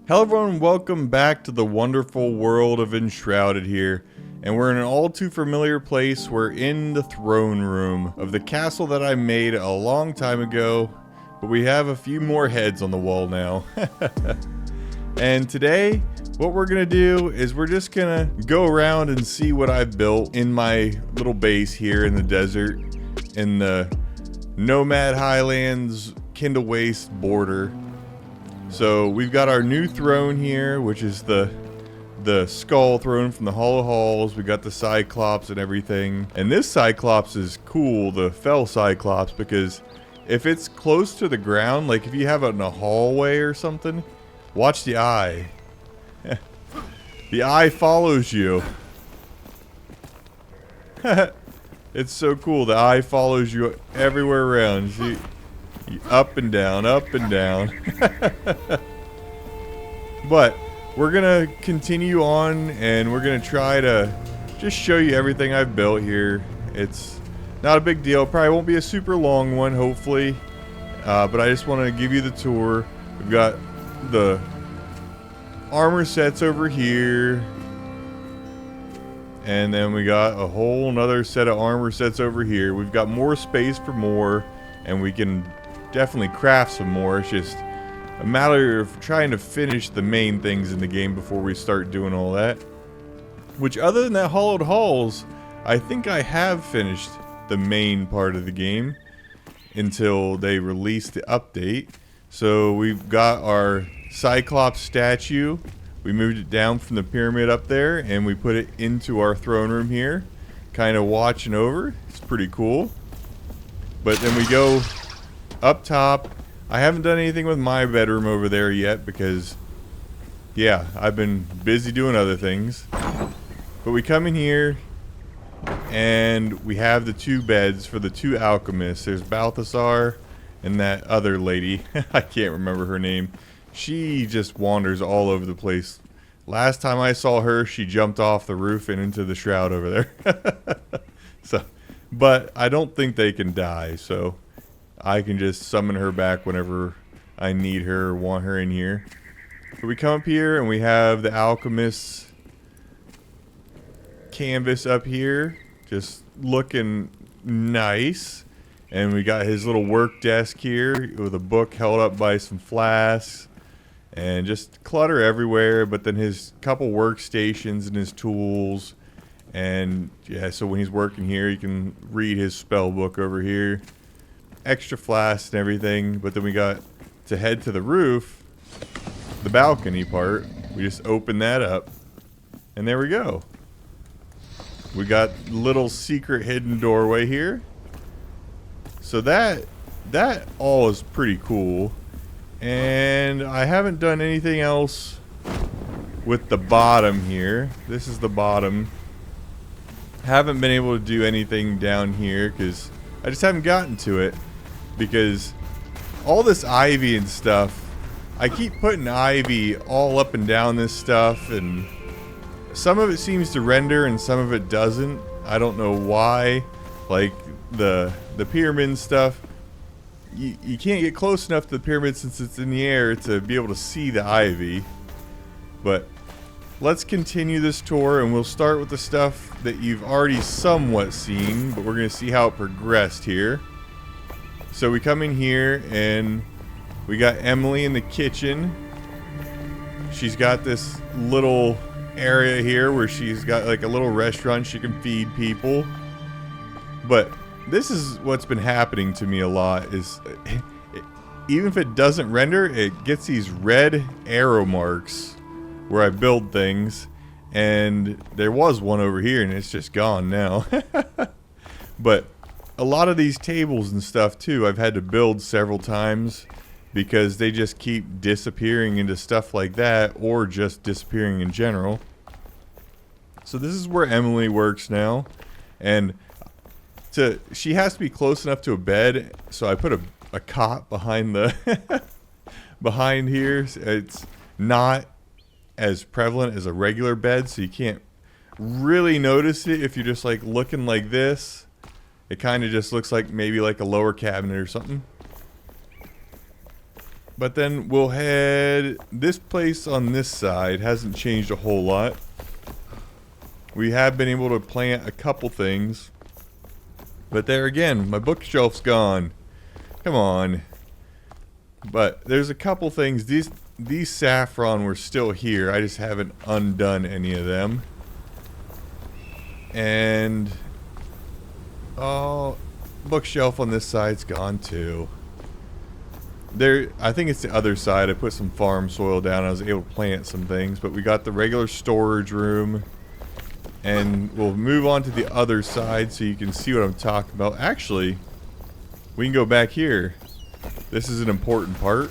Hello everyone, welcome back to the wonderful world of Enshrouded here. And we're in an all too familiar place. We're in the throne room of the castle that I made a long time ago. But we have a few more heads on the wall now. And today, what we're gonna do is we're just gonna go around and see what I've built in my little base here in the desert. In the Nomad Highlands, Kindle Waste border. So we've got our new throne here, which is the skull throne from the Hollow Halls. We got the Cyclops and everything. And this Cyclops is cool, the Fell Cyclops, because if it's close to the ground, like if you have it in a hallway or something, watch the eye. The eye follows you. It's so cool. The eye follows you everywhere around. See? Up and down, up and down. But we're gonna continue on and we're gonna try to just show you everything I've built here. It's not a big deal. Probably won't be a super long one, hopefully. But I just want to give you the tour. We've got the armor sets over here. And then we got a whole nother set of armor sets over here. We've got more space for more. And we can definitely craft some more. It's just a matter of trying to finish the main things in the game before we start doing all that. Which, other than that Hollowed Halls, I think I have finished the main part of the game until they release the update. So we've got our Cyclops statue. We moved it down from the pyramid up there and we put it into our throne room here, kind of watching over. It's pretty cool. But then we go up top. I haven't done anything with my bedroom over there yet because, yeah, I've been busy doing other things. But we come in here and we have the two beds for the two alchemists. There's Balthasar and that other lady. I can't remember her name. She just wanders all over the place. Last time I saw her, she jumped off the roof and into the shroud over there. But I don't think they can die, so I can just summon her back whenever I need her or want her in here. But we come up here and we have the alchemist's canvas up here, just looking nice. And we got his little work desk here with a book held up by some flasks. And just clutter everywhere, but then his couple workstations and his tools. And yeah, so when he's working here, you can read his spell book over here. Extra flasks and everything. But then we got to head to the roof, the balcony part. We just open that up. And there we go. We got little secret hidden doorway here. So that all is pretty cool. And I haven't done anything else with the bottom here. This is the bottom. Haven't been able to do anything down here because I just haven't gotten to it. Because all this ivy and stuff, I keep putting ivy all up and down this stuff, and some of it seems to render and some of it doesn't. I don't know why. Like the pyramid stuff, you can't get close enough to the pyramid since it's in the air to be able to see the ivy. But let's continue this tour and we'll start with the stuff that you've already somewhat seen, but we're going to see how it progressed here. So we come in here and we got Emily in the kitchen. She's got this little area here where she's got like a little restaurant she can feed people. But this is what's been happening to me a lot is even if it doesn't render, it gets these red arrow marks where I build things, and there was one over here and it's just gone now. But a lot of these tables and stuff too, I've had to build several times because they just keep disappearing into stuff like that or just disappearing in general. So this is where Emily works now, and she has to be close enough to a bed, so I put a cot behind the behind here. It's not as prevalent as a regular bed, so you can't really notice it if you're just like looking like this. It kind of just looks like maybe like a lower cabinet or something. But then we'll head... This place on this side hasn't changed a whole lot. We have been able to plant a couple things. But there again, my bookshelf's gone. Come on. But there's a couple things. These saffron were still here. I just haven't undone any of them. And... oh, bookshelf on this side's gone too. There, I think it's the other side. I put some farm soil down. I was able to plant some things. But we got the regular storage room. And we'll move on to the other side so you can see what I'm talking about. Actually, we can go back here. This is an important part.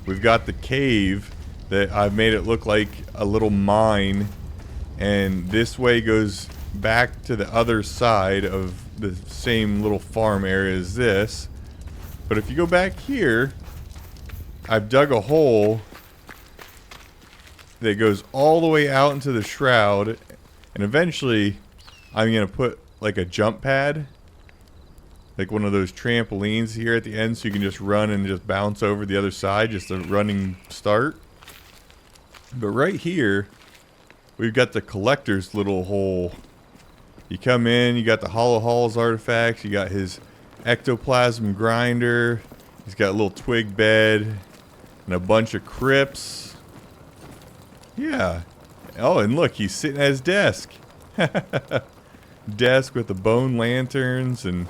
We've got the cave that I've made it look like a little mine. And this way goes back to the other side of the same little farm area as this. But if you go back here, I've dug a hole that goes all the way out into the shroud. And eventually, I'm going to put like a jump pad. Like one of those trampolines here at the end so you can just run and just bounce over the other side. Just a running start. But right here, we've got the collector's little hole. You come in, you got the Hollow Halls artifacts. You got his ectoplasm grinder. He's got a little twig bed. And a bunch of crypts. Yeah. Oh, and look, he's sitting at his desk. Desk with the bone lanterns, and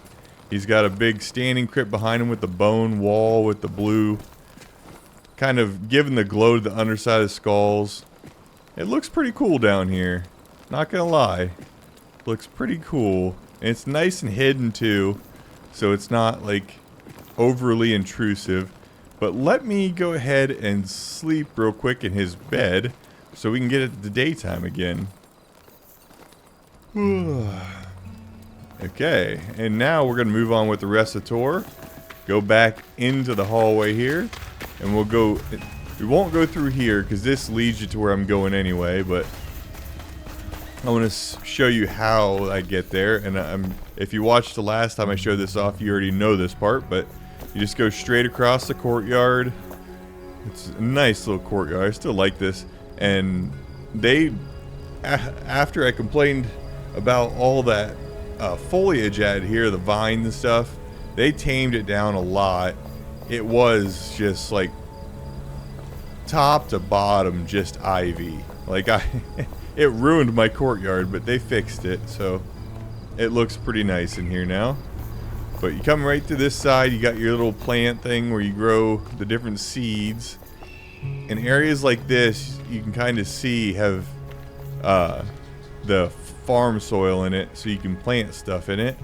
he's got a big standing crypt behind him with the bone wall with the blue, kind of giving the glow to the underside of the skulls. It looks pretty cool down here. Not gonna lie. Looks pretty cool. And it's nice and hidden too, so it's not like overly intrusive. But let me go ahead and sleep real quick in his bed, so we can get it the daytime again. Okay, and now we're going to move on with the rest of the tour. Go back into the hallway here. And we'll go... we won't go through here because this leads you to where I'm going anyway. But I want to show you how I get there. And if you watched the last time I showed this off, you already know this part. But you just go straight across the courtyard. It's a nice little courtyard. I still like this. And they, after I complained about all that foliage out here, the vines and stuff, they tamed it down a lot. It was just like top to bottom, just ivy. Like it ruined my courtyard, but they fixed it, so it looks pretty nice in here now. But you come right to this side, you got your little plant thing where you grow the different seeds. In areas like this, you can kind of see have the farm soil in it, so you can plant stuff in it.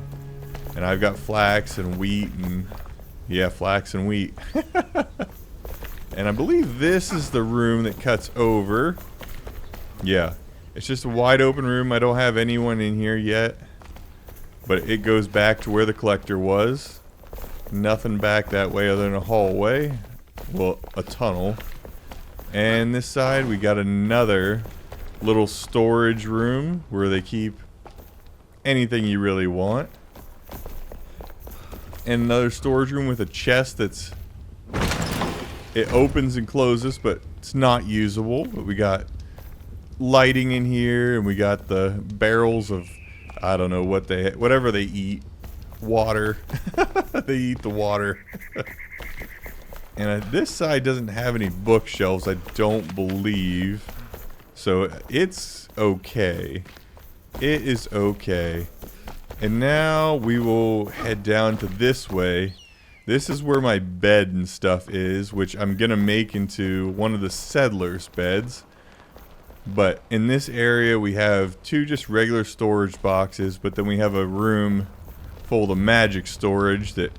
And I've got flax and wheat and... yeah, flax and wheat. And I believe this is the room that cuts over. Yeah, it's just a wide open room. I don't have anyone in here yet. But it goes back to where the collector was. Nothing back that way other than a hallway. Well, a tunnel. And this side we got another little storage room where they keep anything you really want. And another storage room with a chest that's... it opens and closes, but it's not usable. But we got lighting in here, and we got the barrels of... I don't know what they... whatever they eat. Water. They eat the water. And this side doesn't have any bookshelves, I don't believe. So it's okay. It is okay. And now we will head down to this way. This is where my bed and stuff is, which I'm going to make into one of the settlers' beds. But in this area we have two just regular storage boxes, but then we have a room full of magic storage that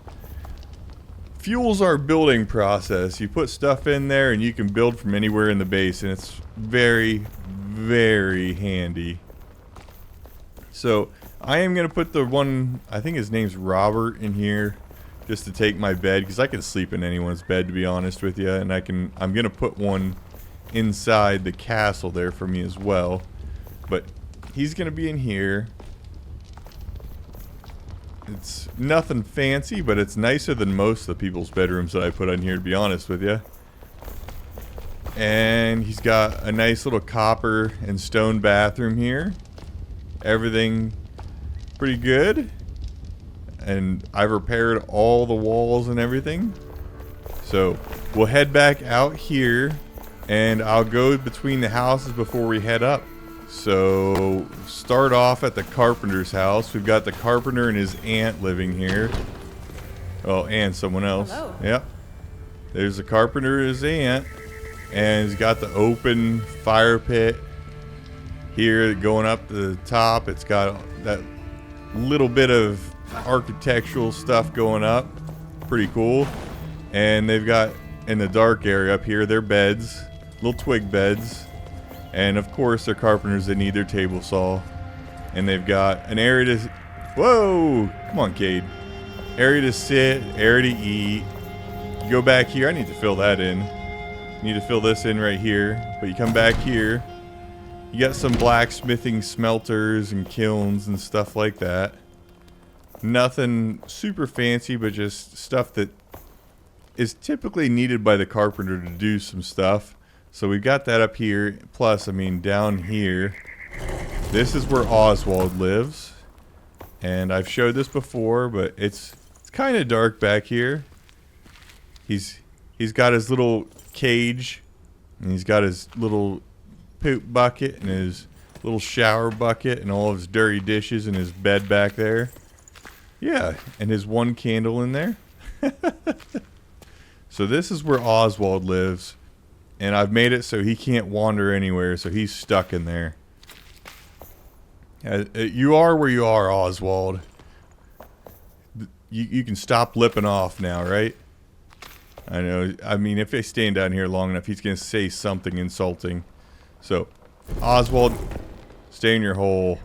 fuels our building process. You put stuff in there and you can build from anywhere in the base, and it's very, very handy. So I am going to put the one, I think his name's Robert, in here just to take my bed, because I can sleep in anyone's bed, to be honest with you. And I'm going to put one inside the castle there for me as well. But he's going to be in here. It's nothing fancy, but it's nicer than most of the people's bedrooms that I put on here, to be honest with you. And he's got a nice little copper and stone bathroom here. Everything pretty good. And I've repaired all the walls and everything. So we'll head back out here, and I'll go between the houses before we head up. So start off at the carpenter's house. We've got the carpenter and his aunt living here. Oh, and someone else. Hello. Yep. There's the carpenter and his aunt. And he's got the open fire pit here going up to the top. It's got that little bit of architectural stuff going up. Pretty cool. And they've got, in the dark area up here, their beds. Little twig beds. And of course, they're carpenters that need their table saw. And they've got an area to... Whoa! Come on, Cade. Area to sit, area to eat. You go back here. I need to fill that in. Need to fill this in right here. But you come back here. You got some blacksmithing smelters and kilns and stuff like that. Nothing super fancy, but just stuff that is typically needed by the carpenter to do some stuff. So we've got that up here. Plus, I mean, down here, this is where Oswald lives. And I've showed this before, but it's kind of dark back here. He's got his little cage, and he's got his little poop bucket and his little shower bucket and all of his dirty dishes in his bed back there. Yeah, and his one candle in there. So this is where Oswald lives. And I've made it so he can't wander anywhere, so he's stuck in there. You are where you are, Oswald. You can stop lipping off now, right? I know. I mean, if they stand down here long enough, he's going to say something insulting. So, Oswald, stay in your hole.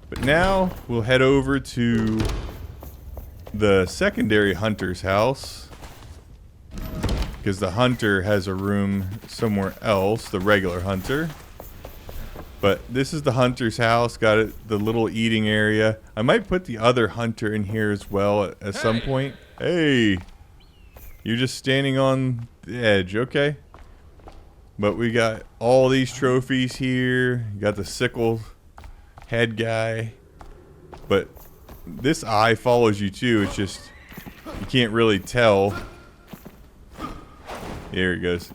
But now, we'll head over to the secondary hunter's house. Because the hunter has a room somewhere else, the regular hunter. But this is the hunter's house, got it, the little eating area. I might put the other hunter in here as well at some point. Hey, you're just standing on the edge, okay. But we got all these trophies here. You got the sickle head guy. But this eye follows you too, it's just, you can't really tell. Here it goes.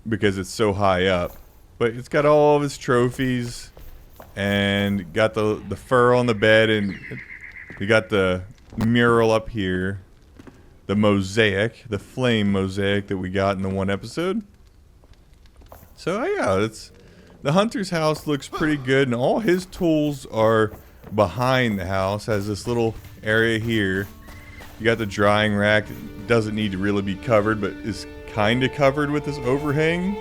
Because it's so high up. But it's got all of his trophies. And got the fur on the bed. And we got the mural up here. The mosaic. The flame mosaic that we got in the one episode. So yeah, the hunter's house looks pretty good. And all his tools are behind the house. Has this little area here. You got the drying rack. It doesn't need to really be covered, but is kind of covered with this overhang.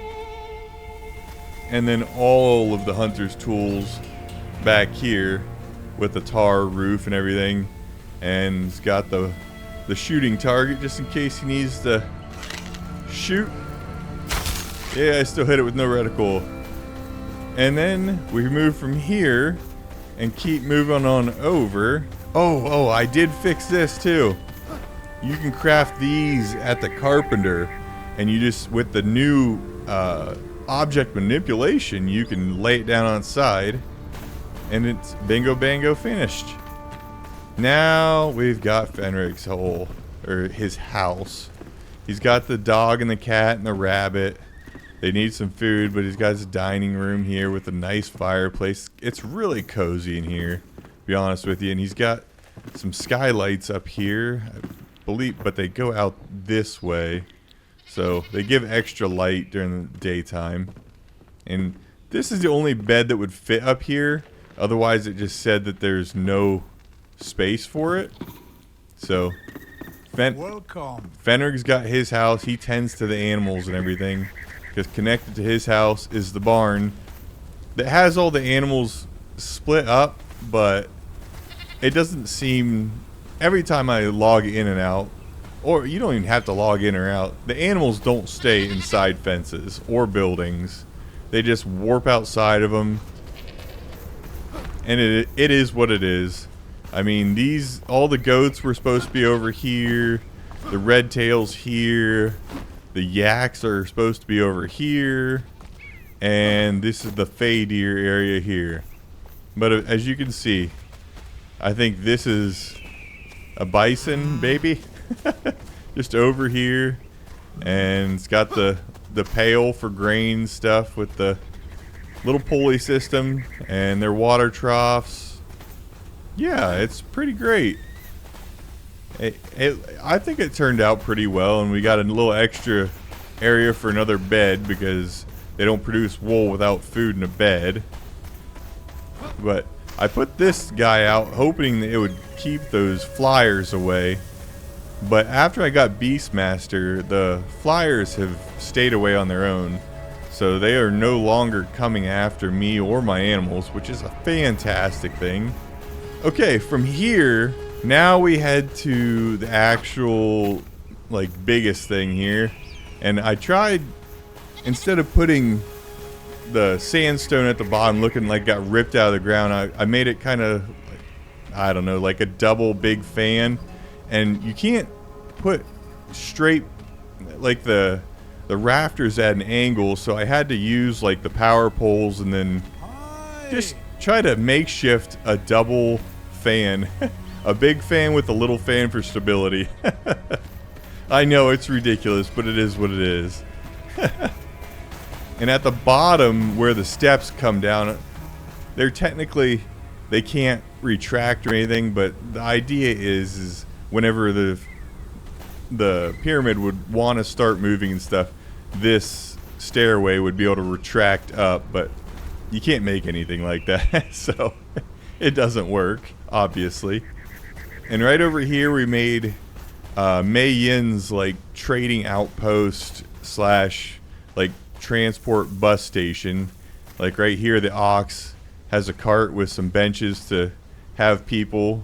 And then all of the hunter's tools back here with the tar roof and everything. And it's got the shooting target just in case he needs to shoot. Yeah, I still hit it with no reticle. And then we move from here and keep moving on over. Oh, I did fix this too. You can craft these at the carpenter. And you just, with the new object manipulation, you can lay it down on its side. And it's bingo bango finished. Now we've got Fenrig's hole, or his house. He's got the dog and the cat and the rabbit. They need some food, but he's got his dining room here with a nice fireplace. It's really cozy in here, to be honest with you. And he's got some skylights up here, I believe, but they go out this way. So they give extra light during the daytime. And this is the only bed that would fit up here. Otherwise, it just said that there's no space for it. So Fenrig's got his house. He tends to the animals and everything. Because connected to his house is the barn that has all the animals split up, but it doesn't seem... Every time I log in and out, or you don't even have to log in or out, the animals don't stay inside fences or buildings. They just warp outside of them. And it is what it is. I mean, all the goats were supposed to be over here. The red tails here. The yaks are supposed to be over here. And this is the fey deer area here. But as you can see, I think this is a bison baby. Just over here. And it's got the pail for grain stuff with the little pulley system. And their water troughs. Yeah, it's pretty great. I think it turned out pretty well, and we got a little extra area for another bed because they don't produce wool without food in a bed. But I put this guy out hoping that it would keep those flyers away. But after I got Beastmaster, the flyers have stayed away on their own. So they are no longer coming after me or my animals, which is a fantastic thing. Okay, from here, now we head to the actual, like, biggest thing here. And I tried, instead of putting the sandstone at the bottom looking like it got ripped out of the ground, I made it kind of, I don't know, like a double big fan. And you can't put straight, like, the rafters at an angle, so I had to use, like, the power poles and then just try to makeshift a double fan. A big fan with a little fan for stability. I know it's ridiculous, but it is what it is. And at the bottom where the steps come down, they're technically, they can't retract or anything, but the idea is whenever the pyramid would want to start moving and stuff, this stairway would be able to retract up, but you can't make anything like that. So it doesn't work, obviously. And right over here we made Mei Yin's, like, trading outpost slash, like, transport bus station. Like right here the ox has a cart with some benches to have people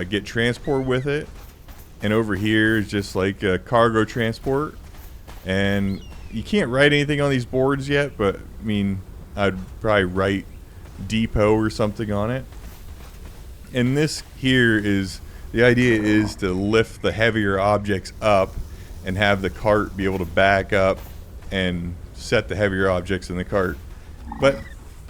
get transport with it. And over here is just like a cargo transport. And you can't write anything on these boards yet, but I mean, I'd probably write depot or something on it. And this here is, the idea is to lift the heavier objects up and have the cart be able to back up and set the heavier objects in the cart. But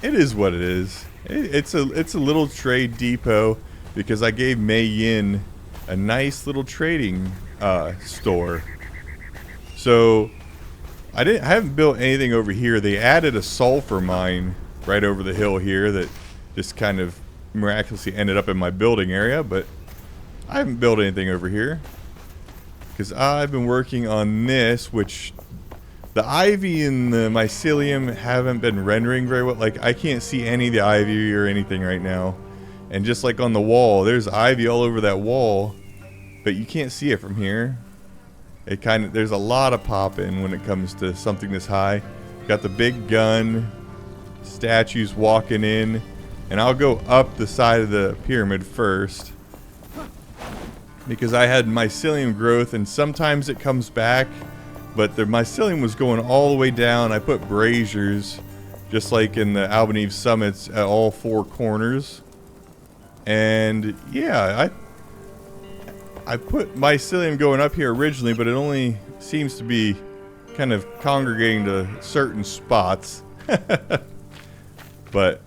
it is what it is. It's a little trade depot because I gave Mei Yin a nice little trading store. So I haven't built anything over here. They added a sulfur mine right over the hill here that just kind of miraculously ended up in my building area, but I haven't built anything over here because I've been working on this, which the ivy and the mycelium haven't been rendering very well. Like, I can't see any of the ivy or anything right now. And just like on the wall, there's ivy all over that wall, but you can't see it from here. It kind of, there's a lot of pop-in when it comes to something this high. Got the big gun, statues walking in, and I'll go up the side of the pyramid first because I had mycelium growth, and sometimes it comes back, but the mycelium was going all the way down. I put braziers, just like in the Albanese summits, at all four corners. And yeah, I put mycelium going up here originally, but it only seems to be kind of congregating to certain spots. But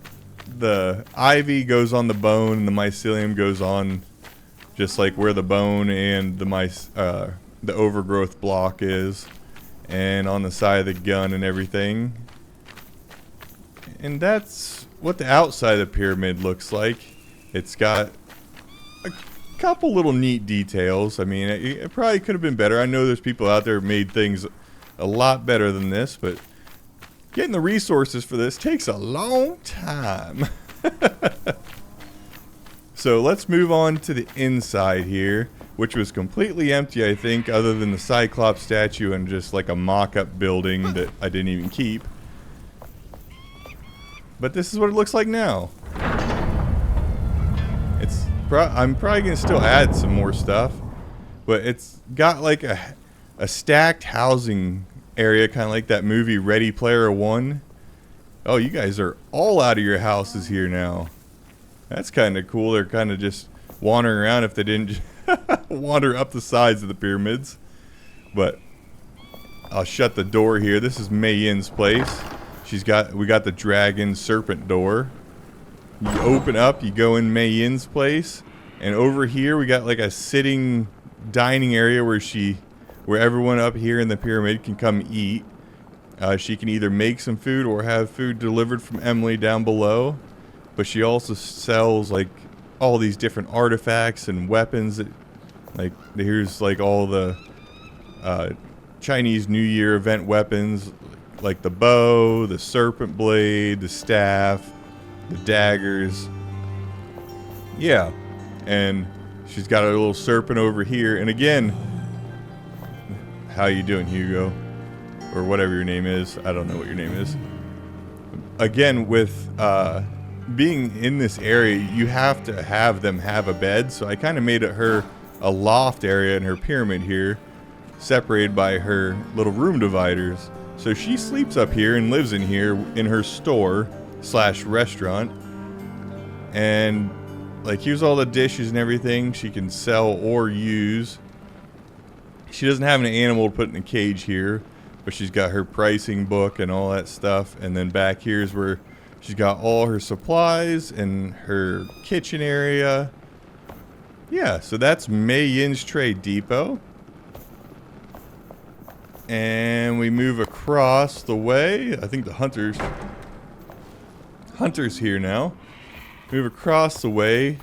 the ivy goes on the bone, and the mycelium goes on just like where the bone and the overgrowth block is, and on the side of the gun and everything. And that's what the outside of the pyramid looks like. It's got a couple little neat details. I mean, it probably could have been better. I know there's people out there who made things a lot better than this, but getting the resources for this takes a long time. So let's move on to the inside here, which was completely empty, I think, other than the Cyclops statue and just like a mock-up building that I didn't even keep. But this is what it looks like now. I'm probably going to still add some more stuff, but it's got like a stacked housing area, kind of like that movie Ready Player One. Oh, you guys are all out of your houses here now. That's kind of cool. They're kind of just wandering around if they didn't wander up the sides of the pyramids. But I'll shut the door here. This is Mei Yin's place. We got the dragon serpent door. You open up, you go in Mei Yin's place, and over here we got like a sitting dining area where everyone up here in the pyramid can come eat. She can either make some food or have food delivered from Emily down below. But she also sells like all these different artifacts and weapons that, like, here's like all the Chinese New Year event weapons, like the bow, the serpent blade, the staff, the daggers. Yeah. And she's got a little serpent over here. And again, how you doing, Hugo? Or whatever your name is. I don't know what your name is. Again, with being in this area, you have to have them have a bed. So I kind of made her a loft area in her pyramid here, separated by her little room dividers. So she sleeps up here and lives in here in her store / restaurant. And like, here's all the dishes and everything she can sell or use. She doesn't have an animal to put in a cage here, but she's got her pricing book and all that stuff. And then back here is where she's got all her supplies and her kitchen area. Yeah, so that's Mei Yin's Trade Depot. And we move across the way. I think the hunter's here now. Move across the way.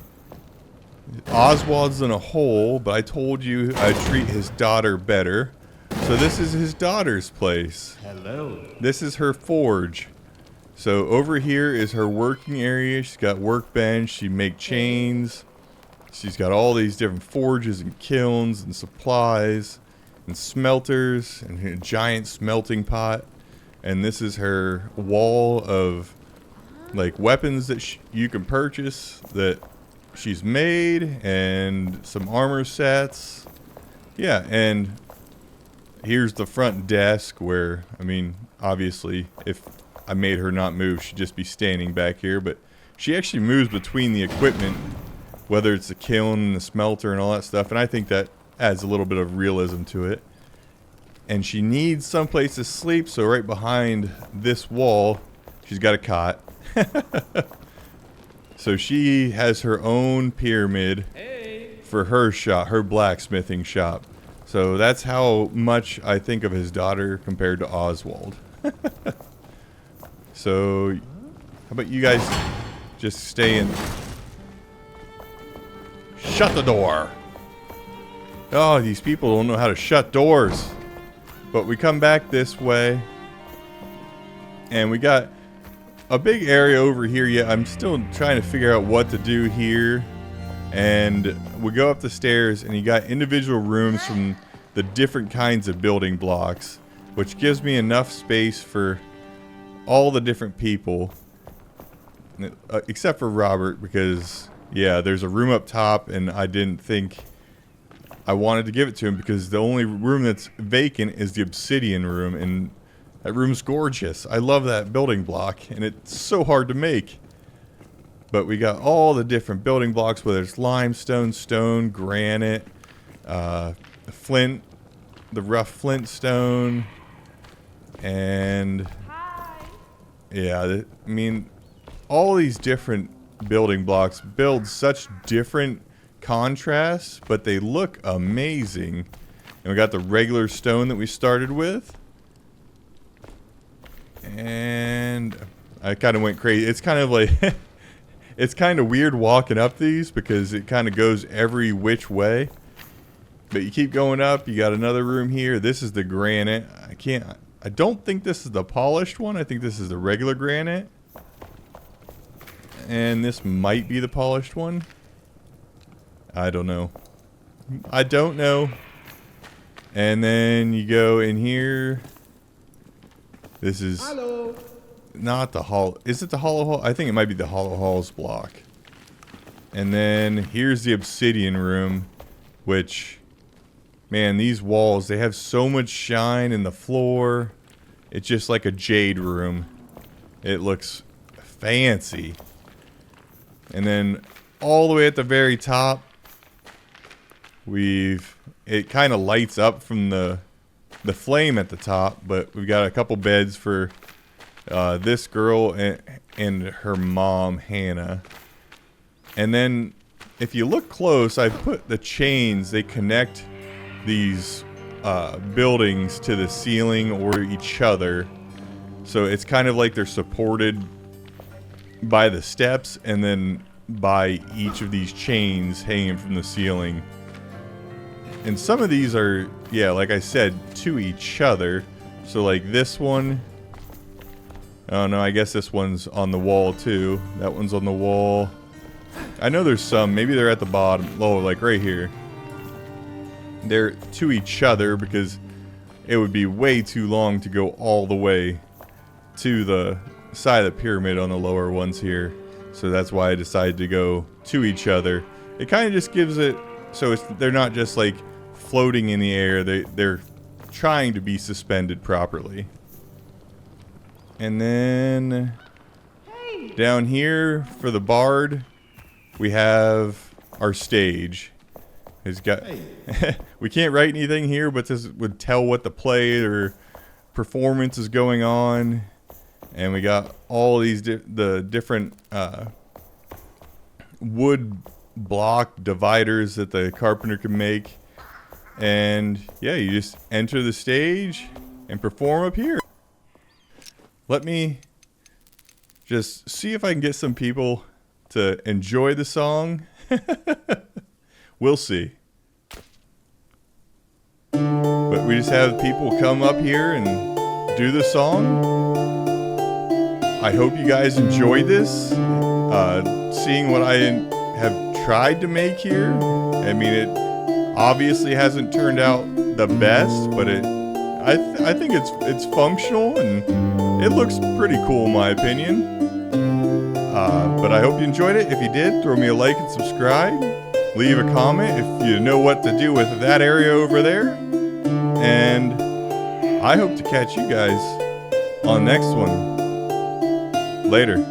Oswald's in a hole, but I told you I'd treat his daughter better. So this is his daughter's place. Hello. This is her forge. So over here is her working area. She's got workbench. She make chains. She's got all these different forges and kilns and supplies and smelters and a giant smelting pot. And this is her wall of like weapons that you can purchase that she's made, and some armor sets. Yeah, and here's the front desk where, I mean, obviously if I made her not move, she'd just be standing back here, but she actually moves between the equipment, whether it's the kiln and the smelter and all that stuff, and I think that adds a little bit of realism to it. And she needs someplace to sleep, so right behind this wall, she's got a cot. So she has her own pyramid for her shop, her blacksmithing shop. So that's how much I think of his daughter compared to Oswald. So, how about you guys just stay in? Shut the door. Oh, these people don't know how to shut doors. But we come back this way, and we got a big area over here. Yeah, I'm still trying to figure out what to do here. And we go up the stairs, and you got individual rooms from the different kinds of building blocks, which gives me enough space for all the different people, except for Robert, because yeah, there's a room up top, and I didn't think I wanted to give it to him because the only room that's vacant is the obsidian room, and that room's gorgeous. I love that building block, and it's so hard to make. But we got all the different building blocks, whether it's limestone, stone, granite, flint, the rough flint stone, and yeah, I mean, all these different building blocks build such different contrasts, but they look amazing. And we got the regular stone that we started with. And I kind of went crazy. It's kind of like, it's kind of weird walking up these because it kind of goes every which way. But you keep going up, you got another room here. This is the granite. I don't think this is the polished one. I think this is the regular granite. And this might be the polished one. I don't know. I don't know. And then you go in here. This is not the hall. Is it the hollow hall? I think it might be the hollow halls block. And then here's the obsidian room, which, man, these walls, they have so much shine in the floor. It's just like a jade room. It looks fancy. And then all the way at the very top, it kind of lights up from the flame at the top, but we've got a couple beds for this girl and her mom, Hannah. And then if you look close, I put the chains. They connect these buildings to the ceiling or each other. So it's kind of like they're supported by the steps and then by each of these chains hanging from the ceiling. And some of these are, yeah, like I said, to each other. So like this one, oh no, I guess this one's on the wall too. That one's on the wall. I know there's some, maybe they're at the bottom, oh, like right here. They're to each other because it would be way too long to go all the way to the side of the pyramid on the lower ones here. So that's why I decided to go to each other. It kind of just gives it, so they're not just like floating in the air, they're trying to be suspended properly. And then down here for the bard, we have our stage. It's got we can't write anything here, but this would tell what the play or performance is going on. And we got all these the different wood block dividers that the carpenter can make. And yeah, you just enter the stage and perform up here. Let me just see if I can get some people to enjoy the song. We'll see. But we just have people come up here and do the song. I hope you guys enjoyed this. Seeing what I have tried to make here. I mean, it obviously hasn't turned out the best, but I think it's functional and it looks pretty cool in my opinion. But I hope you enjoyed it. If you did, throw me a like and subscribe. Leave a comment if you know what to do with that area over there. And I hope to catch you guys on the next one. Later.